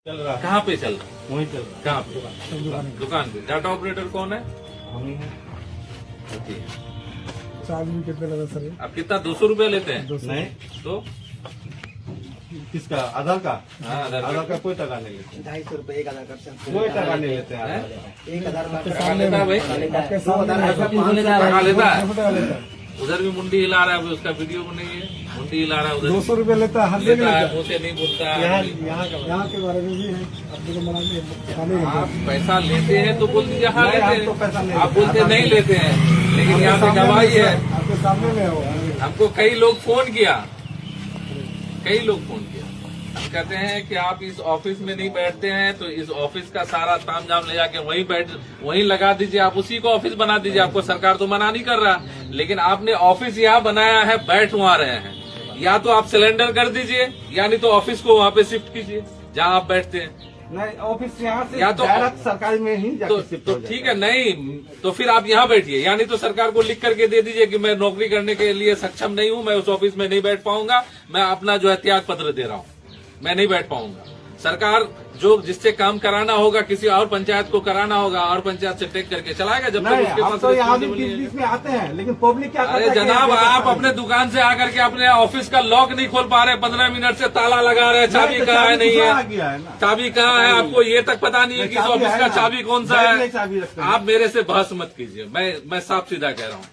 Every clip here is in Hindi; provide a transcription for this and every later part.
चल रहा है। कहाँ पे चल रहा है? वहीं चल रहा कहाँ पे? दुकान पे। डाटा ऑपरेटर कौन है? है। हम ही हैं। ओके। चार्ज भी कितने लगा सर? आप कितना 200 रुपया लेते हैं? नहीं तो किसका आधार का? हाँ, आधार कार्ड। आधार का कोई टका नहीं लेते, 250 रुपए 1,000 कर सकते कोई टका नहीं लेते हैं हैं? आधार का। 1,000 टका लेता है भाई? आपके सामने टका लेता है? लेता है उधर भी मुंडी हिला रहा है, अभी उसका वीडियो में नहीं है। मुंडी हिला रहा है उधर। 200 रुपये लेता है, हद से लेता है, लेता है। मुँह से नहीं बोलता यहाँ है। यहाँ का यहाँ के बारे में भी है, अपने को मना नहीं खाली लेते आप पैसा लेते हैं तो बोल दीजिए हाँ नहीं, लेते हम तो पैसा हैं। नहीं आप लेते। बोलते नहीं लेते हैं, लेकिन यहाँ पे आपके गवाही सामने है। में आपके सामने में है वो। हमको कई लोग फोन किया, कई लोग फोन किया। हम कहते हैं कि आप इस ऑफिस में नहीं बैठते हैं तो इस ऑफिस का सारा तामझाम ले जाके वहीं लगा दीजिए, आप उसी को ऑफिस बना दीजिए। आपको सरकार तो मना नहीं कर रहा, लेकिन आपने ऑफिस यहाँ बनाया है, बैठ वहाँ रहे हैं। या तो आप सिलेंडर कर दीजिए, या नहीं तो ऑफिस को वहाँ पे शिफ्ट कीजिए जहाँ आप बैठते हैं। नहीं, ऑफिस यहाँ से या तो- डायरेक्ट सरकारी में ही तो, जाके शिफ्ट तो हो ठीक जाएगा। है, नहीं तो फिर आप यहाँ बैठिए, यानी तो सरकार को लिख करके दे दीजिए कि मैं नौकरी करने के लिए सक्षम नहीं हूँ, मैं उस ऑफिस में नहीं बैठ पाऊंगा, मैं अपना जो है त्याग पत्र दे रहा हूँ, मैं नहीं बैठ पाऊंगा। सरकार जो जिससे काम कराना होगा, किसी और पंचायत को कराना होगा, और पंचायत से टेक करके चलाएगा जब तक नहीं, उसके हम पास तो यहाँ भी responsibility बीच है। बीच में आते हैं, लेकिन पब्लिक क्या करता अरे है कि जनाब, यहाँ आप पे अपने दुकान से आकर के अपने ऑफिस का लॉक नहीं खोल पा रहे, 15 मिनट से ताला लगा रहे हैं, चाबी तो कहाँ है नहीं दूसरा आ है, गया है ना। चाबी कहाँ है आपको ये तक पता नहीं है कि इस चाबी ऑफिस है का ना। चाबी कौन सा बैग में है। चाबी रखते हैं। आप मेरे से बहस मत कीजिए, मैं साफ सीधा कह रहा हूँ।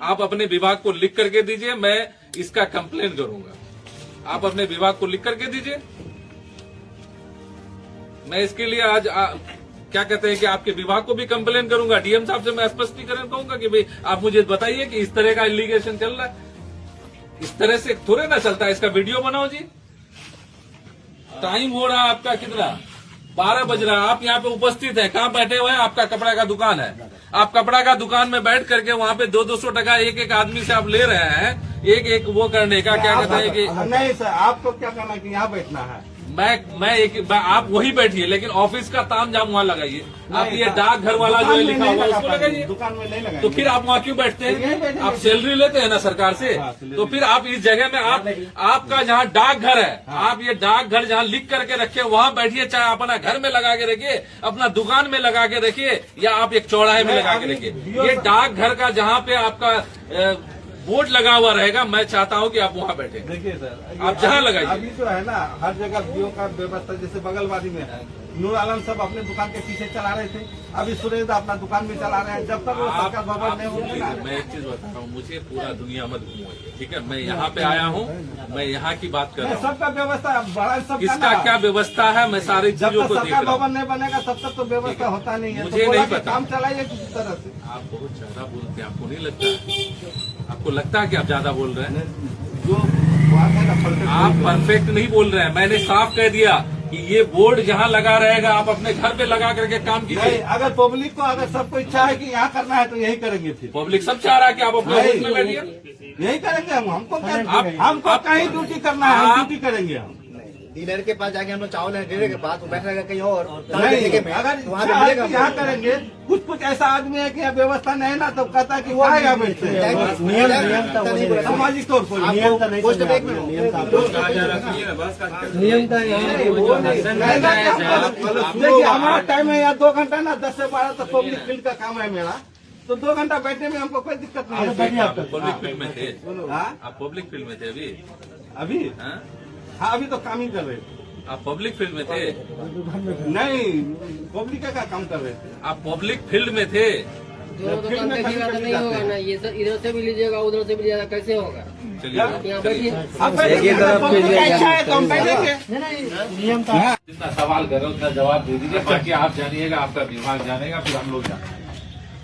आप अपने विभाग को लिख करके दीजिए, मैं इसका कंप्लेन करूंगा। आप अपने विभाग को लिख करके दीजिए, मैं इसके लिए आज क्या कहते हैं कि आपके विभाग को भी कंप्लेन करूंगा। डीएम साहब से मैं स्पष्टीकरण कहूंगा कि भाई आप मुझे बताइए कि इस तरह का एलिगेशन चल रहा है, इस तरह से थोड़े ना चलता है। इसका वीडियो बनाओ जी। टाइम हो रहा है आपका कितना, 12 बज रहा है, आप यहाँ पे उपस्थित हैं, कहाँ बैठे हुए हैं? आपका कपड़ा का दुकान है, आप कपड़ा का दुकान में बैठ करके वहाँ पे 200-200 टका एक एक आदमी से आप ले रहे हैं, एक एक वो करने का। क्या कहते हैं कि नहीं सर, आपको क्या करना है कि यहाँ बैठना है। आप वही बैठिए, लेकिन ऑफिस का तामझाम वहाँ लगाइए। आप नहीं, ये सर, डाकघर वाला जो दुकान है में लिखा नहीं हुआ लगा उसको पाएंगे, लगाइए। दुकान में नहीं लगाएंगे। तो फिर आप वहाँ क्यों बैठते यहीं हैं? बैठेंगे। आप सैलरी लेते हैं ना सरकार से, हाँ, सैलरी तो फिर आप इस जगह में आपका जहाँ डाकघर है, आप ये डाकघर जहाँ लिख करके रखे वहाँ बैठिए, चाहे अपना घर में लगा के रखिए, अपना दुकान में लगा के रखिए, या आप एक चौराहे में नहीं, लगा के अभी रखिए। DO ये डाकघर का जहाँ पे आपका बोर्ड लगा हुआ रहेगा, मैं चाहता हूँ कि आप वहाँ बैठे। देखिए सर, आप जहाँ लगाइए। अभी जो है ना, हर जगह बीओ का व्यवस्था, जैसे बगलवादी में है, नूर आलम सब अपने दुकान के पीछे चला रहे थे, अभी सुरेश दा अपना दुकान में चला रहे हैं। जब तक वो सरकार भवन नहीं होगी ना, मैं एक चीज बता रहा हूँ, मुझे पूरा दुनिया मत घुमाइए, ठीक है? मैं यहाँ पे आया हूँ, मैं यहाँ की बात कर रहा हूँ। सबका व्यवस्था बड़ा सबका किसका ना। क्या व्यवस्था है, मैं सारी जब चीजों तक को देख सरकार रहा भवन हूँ। नहीं बनेगा तब तक तो व्यवस्था होता नहीं है। मुझे तो बोला नहीं कि पता। काम चलाइए किसी तरह से। आप बहुत ज्यादा बोलते हैं, आपको नहीं लगता है? आपको लगता है कि आप ज्यादा बोल रहे हैं? जो बात है ना, perfect आप नहीं है। परफेक्ट नहीं बोल रहे हैं। मैंने साफ कह दिया कि ये बोर्ड जहाँ लगा रहेगा, आप अपने घर पे लगा करके काम नहीं, कीजिए। अगर पब्लिक को अगर सबको इच्छा है कि यहाँ करना है तो यही करेंगे। फिर पब्लिक सब चाह रहा है कि आप अपने नहीं। ऑफिस में बैठिए। यही करेंगे हम। हमको क्या, आप- हमको आप- कहीं ड्यूटी करना है, हम आप- ड्यूटी करेंगे हम। डीलर के पास जाके हम लोग चावल है, डीलर के पास वो बैठ रहेगा कहीं और नहीं, जगह में, अगर तो वहाँ इच्छा पे है मिलेगा कि यहाँ हमको। करेंगे, कुछ कुछ ऐसा आदमी है कि यहाँ व्यवस्था नहीं है ना, तो कहता है कि वो यहाँ बैठते हैं। सामाजिक तौर पर आपको पोस्ट बैग में देखिए, हमारा टाइम है यहाँ 2 घंटा ना, 10 से 12 तक पब्लिक फील्ड का काम है मेरा, तो 2 घंटा बैठने में हमको कोई दिक्कत नहीं है। आप पब्लिक फील्ड में थे? हाँ? आप पब्लिक फील्ड में थे अभी? अभी हाँ? हाँ, अभी तो काम ही कर रहे थे। आप पब्लिक फील्ड में थे? नहीं, पब्लिक का काम कर रहे थे। आप पब्लिक फील्ड में थे? दोनों दुकान देखिएगा तो नहीं होगा ना, ये सर इधर से भी लीजिएगा उधर से भी लीजिएगा, कैसे होगा? चलिए आप यहाँ बैठिए। अब पब्लिक का इच्छा है तो हम बैठेंगे। जितना सवाल कर रहे हो उतना जवाब दे दीजिए, बाकी आप जानिएगा, आपका विभाग जानेगा, फिर हम लोग जानेंगे।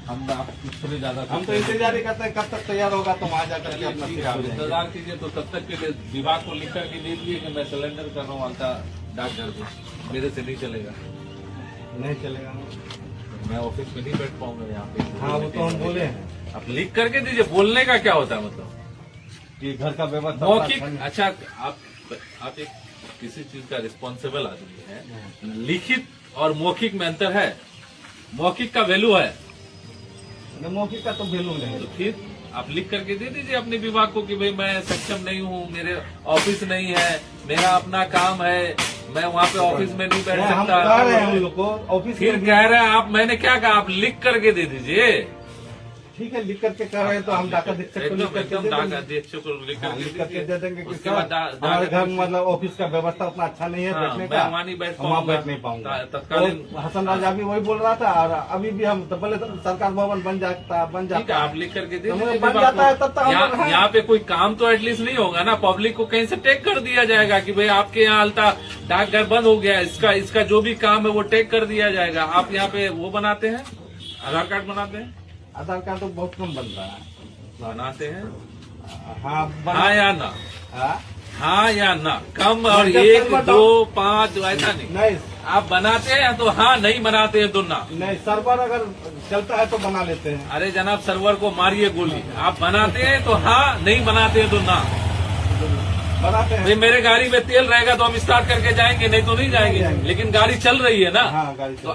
हम आप थोड़ी ज्यादा हम तो इंतजार ही करते हैं कब तक तैयार होगा तो वहाँ जाकर के अपना ठीक है, तैयार आप हो जाएंगे। इंतजार कीजिए। तो तब तक के लिए विभाग को लिख करके दे दीजिए कि मैं सिलेंडर कर रहा हूँ अलता डाकघर को, मेरे से नहीं चलेगा, नहीं चलेगा ना। मैं ऑफिस में नहीं बैठ पाऊंगा यहाँ पे। हाँ, वो तो हम बोले हैं आप लिख करके दीजिए। बोलने का क्या होता है मतलब? कि घर का व्यवस्था। मौखिक, अच्छा आप एक किसी चीज का रिस्पॉन्सिबल आदमी है, लिखित और मौखिक में अंतर है। मौखिक का वैल्यू है, मौखिक का तो वैल्यू नहीं तो फिर आप लिख करके दे दीजिए अपने विभाग को कि भाई मैं सक्षम नहीं हूँ, मेरे ऑफिस नहीं है, मेरा अपना काम है, मैं वहाँ पे ऑफिस में नहीं बैठ हम सकता। कह रहे हैं उन लोग को ऑफिस फिर में कह रहे हैं आप, मैंने क्या कहा, आप लिख करके दे दीजिए। ठीक है, लिख करके कर रहे हैं तो हम डाका अधीक्षक को लिख एकदम करके एकदम दे डाक देंगे। अध्यक्ष को लिख हाँ, करके लिख करके दीजिए। दे देंगे कि उसके सर, बाद हमारे घर में मतलब ऑफिस का व्यवस्था उतना अच्छा नहीं है हाँ, बैठने मैं का, वहाँ नहीं बैठ हम वहाँ पाऊंगा। बैठ नहीं पाऊंगा। तत्कालीन तो हसन राजा भी वही बोल रहा था, और अभी भी हम तो बोले सरकार भवन बन ठीक है, जाता आप लिख करके दे तो दीजिए। बन जाता है तब तक हम लोग हैं। यहाँ पे कोई काम तो एटलीस्ट नहीं होगा ना, पब्लिक को कहीं से टेक कर दिया जाएगा कि भाई आपके यहाँ अलता डाकघर बंद हो गया, इसका जो भी काम है वो टेक कर दिया जाएगा। आप यहाँ पे वो बनाते हैं, आधार कार्ड बनाते हैं, आधार कार्ड तो बहुत कम बन रहा है। बनाते हैं, हाँ हाँ या ना, हाँ? हाँ या ना, कम और जब 1, तक 2, 5 ऐसा नहीं। नहीं आप बनाते हैं तो हाँ, नहीं बनाते हैं तो ना। नहीं, सर्वर अगर चलता है तो बना लेते हैं। अरे जनाब, सर्वर को मारिए गोली। आप बनाते हैं तो हाँ, नहीं बनाते हैं तो ना। बनाते हैं। भाई मेरे गाड़ी में तेल रहेगा तो हम स्टार्ट करके जाएंगे, नहीं तो नहीं जाएंगे। लेकिन गाड़ी चल रही है ना, हाँ, गाड़ी तो